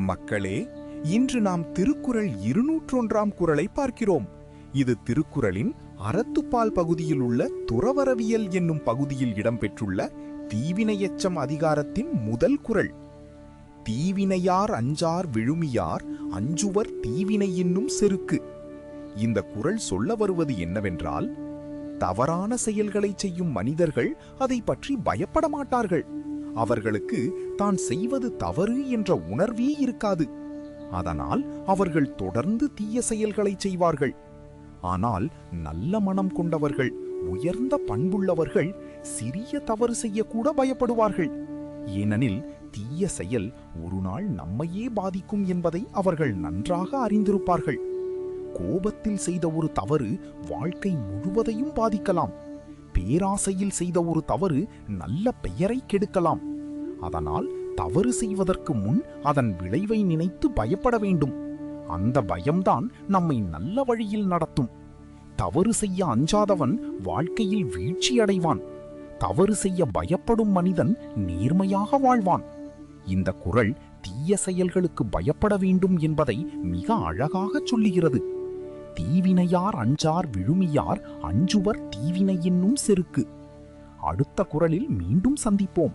மக்களே, இன்று நாம் திருக்குறள் 201ஆம் குறளை பார்க்கிறோம். இது திருக்குறளின் அறத்துப்பால் பகுதியில் உள்ள துறவறவியல் என்னும் பகுதியில் இடம்பெற்றுள்ள தீவினையெச்சம் அதிகாரத்தின் முதல் குறள். தீவினையார் அஞ்சார் விழுமியார் அஞ்சுவர் தீவினை என்னும் செருக்கு. இந்த குறள் சொல்ல வருவது என்னவென்றால், தவறான செயல்களை செய்யும் மனிதர்கள் அதை பற்றி பயப்பட மாட்டார்கள். அவர்களுக்கு தான் செய்வது தவறு என்ற உணர்வே இருக்காது. அதனால் அவர்கள் தொடர்ந்து தீய செயல்களை செய்வார்கள். ஆனால் நல்ல மனம் கொண்டவர்கள், உயர்ந்த பண்புள்ளவர்கள் சிறிய தவறு செய்யக்கூட பயப்படுவார்கள். ஏனெனில் தீய செயல் ஒரு நாள் நம்மையே பாதிக்கும் என்பதை அவர்கள் நன்றாக அறிந்திருப்பார்கள். கோபத்தில் செய்த ஒரு தவறு வாழ்க்கை முழுவதையும் பாதிக்கலாம். பேராசையில் செய்த ஒரு தவறு நல்ல பெயரை கெடுக்கலாம். அதனால் தவறு செய்வதற்கு முன் அதன் விளைவை நினைத்து பயப்பட வேண்டும். அந்த பயம்தான் நம்மை நல்ல வழியில் நடத்தும். தவறு செய்ய அஞ்சாதவன் வாழ்க்கையில் வீழ்ச்சி அடைவான். தவறு செய்ய பயப்படும் மனிதன் நேர்மையாக வாழ்வான். இந்த குறள் தீய செயல்களுக்கு பயப்பட வேண்டும் என்பதை மிக அழகாக சொல்லுகிறது. தீவினையார் அஞ்சார் விழுமியார் அஞ்சுவர் தீவினை என்னும் செருக்கு. அடுத்த குறளில் மீண்டும் சந்திப்போம்.